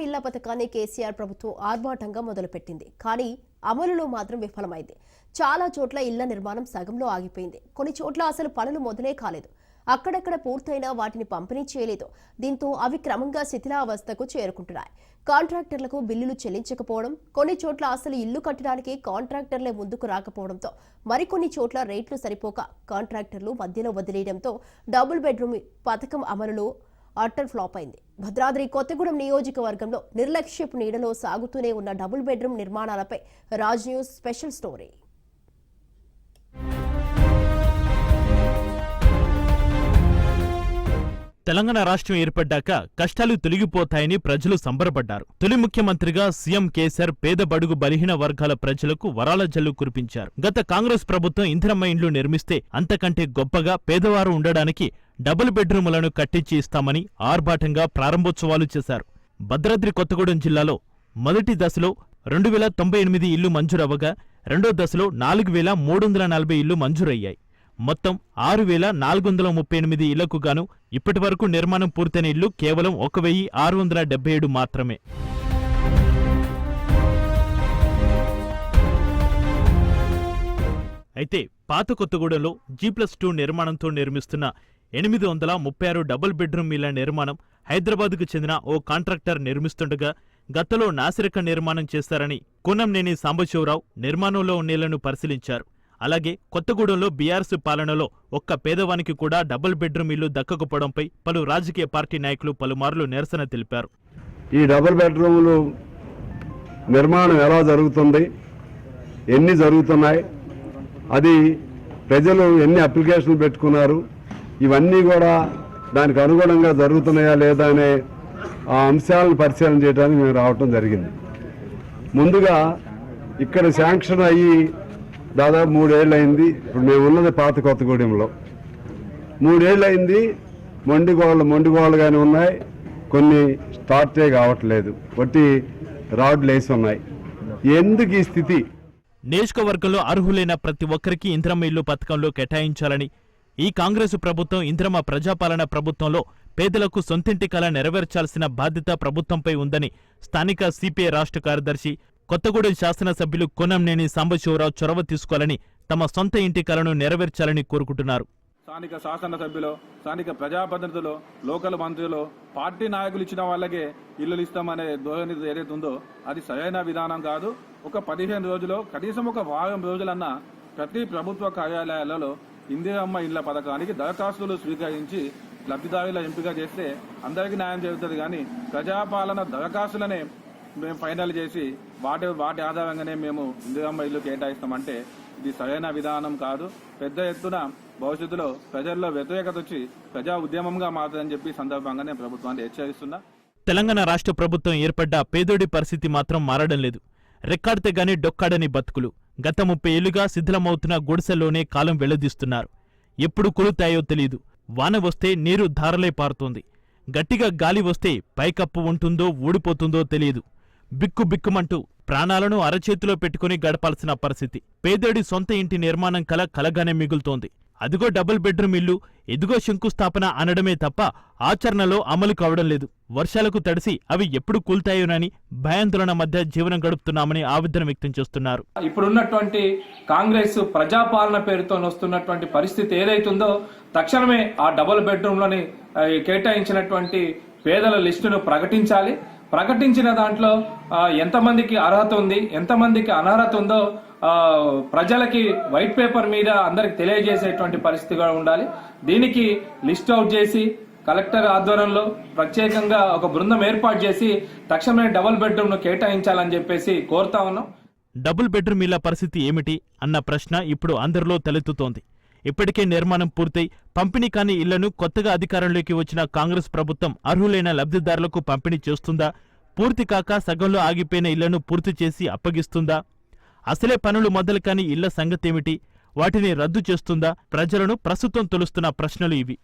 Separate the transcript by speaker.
Speaker 1: ఇళ్ల పథకాన్ని కేసీఆర్ ప్రభుత్వం ఆర్భాటంగా మొదలుపెట్టింది. కానీ అమలులో మాత్రం విఫలమైంది. చాలా చోట్ల ఇళ్ల నిర్మాణం సగంలో ఆగిపోయింది. కొన్ని చోట్ల అసలు పనులు మొదలే కాలేదు. అక్కడక్కడ పూర్తయినా వాటిని పంపిణీ చేయలేదు. దీంతో అవి క్రమంగా శిథిలావస్థకు చేరుకుంటున్నాయి. కాంట్రాక్టర్లకు బిల్లులు చెల్లించకపోవడం, కొన్ని చోట్ల అసలు ఇల్లు కట్టడానికి కాంట్రాక్టర్లే ముందుకు రాకపోవడంతో, మరికొన్ని చోట్ల రేట్లు సరిపోక కాంట్రాక్టర్లు మధ్యలో వదిలేయడంతో డబుల్ బెడ్రూమ్ పథకం అమలులో అట్టర్ ఫ్లాప్ అయింది. భద్రాద్రి కొత్తగూడెం నియోజకవర్గంలో నిర్లక్ష్యపు నీడలో సాగుతూనే ఉన్న డబుల్ బెడ్రూమ్ నిర్మాణాలపై Raj news special story.
Speaker 2: Telangana రాష్ట్రం ఏర్పడ్డాక కష్టాలు తొలగిపోతాయని ప్రజలు సంబరపడ్డారు. తొలి ముఖ్యమంత్రిగా సీఎం కేసీఆర్ పేద బడుగు బలహీన వర్గాల ప్రజలకు వరాల జల్లు కురిపించారు. గత కాంగ్రెస్ ప్రభుత్వం ఇందిరమ్మ ఇండ్లు నిర్మిస్తే అంతకంటే గొప్పగా పేదవారు ఉండడానికి డబుల్ బెడ్రూములను కట్టించి ఇస్తామని ఆర్భాటంగా ప్రారంభోత్సవాలు చేశారు. భద్రాద్రి కొత్తగూడెం జిల్లాలో మొదటి దశలో 2098 ఇళ్లు మంజూరవ్వగా రెండో దశలో 4340 ఇళ్లు మంజూరయ్యాయి. మొత్తం 6438 ఇళ్లకు గాను ఇప్పటి వరకు నిర్మాణం పూర్తయిన ఇళ్లు కేవలం 1677 మాత్రమే. అయితే పాత కొత్తగూడెంలో G+2 నిర్మాణంతో నిర్మిస్తున్న 836 డబుల్ బెడ్రూమ్ ఇళ్ల నిర్మాణం హైదరాబాద్కు చెందిన ఓ కాంట్రాక్టర్ నిర్మిస్తుండగా గతంలో నాసిరక నిర్మాణం చేశారని కూనంనేని సాంబశివరావు నిర్మాణంలో ఉన్నేళ్లను పరిశీలించారు. అలాగే కొత్తగూడెంలో బీఆర్ఎస్ పాలనలో ఒక్క పేదవానికి కూడా డబుల్ బెడ్రూమ్ ఇల్లు దక్కకపోవడంపై పలు రాజకీయ పార్టీ నాయకులు పలుమార్లు నిరసన తెలిపారు.
Speaker 3: ఈ డబుల్ బెడ్రూములు నిర్మాణం ఎలా జరుగుతుంది, ఎన్ని జరుగుతున్నాయి, అది ప్రజలు ఎన్ని అప్లికేషన్లు పెట్టుకున్నారు, ఇవన్నీ కూడా దానికి అనుగుణంగా జరుగుతున్నాయా లేదా అనే ఆ అంశాలను పరిశీలన చేయడానికి మేము రావటం జరిగింది. ముందుగా ఇక్కడ శాంక్షన్ అయ్యి దాదాపు 3 ఏళ్ళు అయింది. ఇప్పుడు మేము ఉన్నది పాత కొత్తగూడెంలో 3 ఏళ్ళు అయింది. మొండిగోళ్ళగానే ఉన్నాయి, కొన్ని స్టార్టే కావట్లేదు, వట్టి రాడ్లు వేసి ఉన్నాయి. ఎందుకు ఈ స్థితి?
Speaker 2: నియోజకవర్గంలో అర్హులైన ప్రతి ఒక్కరికి ఇందిరమ్మ ఇల్లు పథకంలో కేటాయించాలని, ఈ కాంగ్రెసు ప్రభుత్వం ఇందిరమ్మ ప్రజాపాలన ప్రభుత్వంలో పేదలకు సొంతింటి కల నెరవేర్చాల్సిన బాధ్యత ప్రభుత్వంపై ఉందని స్థానిక సిపిఐ రాష్ట్ర కార్యదర్శి కొత్తగూడెం శాసనసభ్యులు కూనంనేని సాంబశివరావు చొరవ తీసుకోవాలని, తమ సొంత ఇంటి కలను నెరవేర్చాలని కోరుకుంటున్నారు.
Speaker 4: స్థానిక శాసనసభ్యులు, స్థానిక ప్రజాప్రతినిధులు, లోకల్ మంత్రులు, పార్టీ నాయకులు ఇచ్చిన వాళ్ళకే ఇల్లు ఇస్తామనే ధోరణి ఏదైతే ఉందో అది సరైన విధానం కాదు. ఒక 15 రోజులు, కనీసం ఒక వారం రోజులన్నా ప్రతి ప్రభుత్వ కార్యాలయాలలో ఇందిరమ్మ ఇళ్ల పథకానికి దరఖాస్తులు స్వీకరించి లబ్ధిదారుల ఎంపిక చేస్తే అందరికీ న్యాయం జరుగుతుంది. కానీ ప్రజాపాలన దరఖాస్తులనే మేము ఫైనల్ చేసి వాటి ఆధారంగానే మేము ఇందిరమ్మ ఇల్లు కేటాయిస్తామంటే ఇది సరైన విధానం కాదు. పెద్ద ఎత్తున భవిష్యత్తులో ప్రజల్లో వ్యతిరేకత వచ్చి ప్రజా ఉద్యమంగా మారుతుందని చెప్పి సందర్భంగా నేను ప్రభుత్వాన్ని హెచ్చరిస్తున్నా.
Speaker 2: తెలంగాణ రాష్ట్ర ప్రభుత్వం ఏర్పడ్డ పేదోడి పరిస్థితి మాత్రం మారడం లేదు. రెక్కాడితే గాని డొక్కాడని బతుకులు. గత 30 ఏళ్లుగా శిథిలమవుతున్న గుడిసెల్లోనే కాలం వెళ్లదీస్తున్నారు. ఎప్పుడు కులుతాయో తెలీదు. వాన వస్తే నీరు ధారలే పారుతోంది. గట్టిగా గాలి వస్తే పైకప్పు ఉంటుందో ఊడిపోతుందో తెలియదు. బిక్కుబిక్కుమంటూ ప్రాణాలను అరచేతిలో పెట్టుకుని గడపాల్సిన పరిస్థితి. పేదోడి సొంత ఇంటి నిర్మాణం కలగానే మిగులుతోంది. అదిగో డబుల్ బెడ్రూమ్ ఇల్లు, ఎదుగో శంకుస్థాపన అనడమే తప్ప ఆచరణలో అమలు కావడం లేదు. వర్షాలకు తడిసి అవి ఎప్పుడు కూల్తాయోనని భయాందోళన మధ్య జీవనం గడుపుతున్నామని ఆవేదన వ్యక్తం చేస్తున్నారు.
Speaker 5: ఇప్పుడున్నటువంటి కాంగ్రెస్ ప్రజాపాలన పేరుతో వస్తున్నటువంటి పరిస్థితి ఏదైతుందో తక్షణమే ఆ డబుల్ బెడ్రూమ్లని కేటాయించినటువంటి పేదల లిస్టును ప్రకటించాలి. ప్రకటించిన దాంట్లో ఎంతమందికి అర్హత ఉంది, ఎంతమందికి అనర్హత ఉందో ప్రజలకి వైట్ పేపర్ మీద అందరికి తెలియజేసేటువంటి పరిస్థితి కూడా ఉండాలి. దీనికి లిస్ట్ అవుట్ చేసి కలెక్టర్ ఆధ్వర్యంలో ప్రత్యేకంగా ఒక బృందం ఏర్పాటు చేసి తక్షణమే డబుల్ బెడ్రూమ్ ను కేటాయించాలని చెప్పేసి కోరుతా ఉన్నాం.
Speaker 2: డబుల్ బెడ్రూమ్ ఇళ్ల పరిస్థితి ఏమిటి అన్న ప్రశ్న ఇప్పుడు అందరిలో తలెత్తుతోంది. ఇప్పటికే నిర్మాణం పూర్తయి పంపిణీ కాని ఇళ్లను కొత్తగా అధికారంలోకి వచ్చిన కాంగ్రెస్ ప్రభుత్వం అర్హులైన లబ్ధిదారులకు పంపిణీ చేస్తుందా? పూర్తి కాక సగంలో ఆగిపోయిన ఇళ్లను పూర్తి చేసి అప్పగిస్తుందా? అసలే పనులు మొదలు కాని ఇళ్ల సంగతేమిటి? వాటిని రద్దు చేస్తుందా? ప్రజలను ప్రస్తుతం తొలుస్తున్న ప్రశ్నలు ఇవి.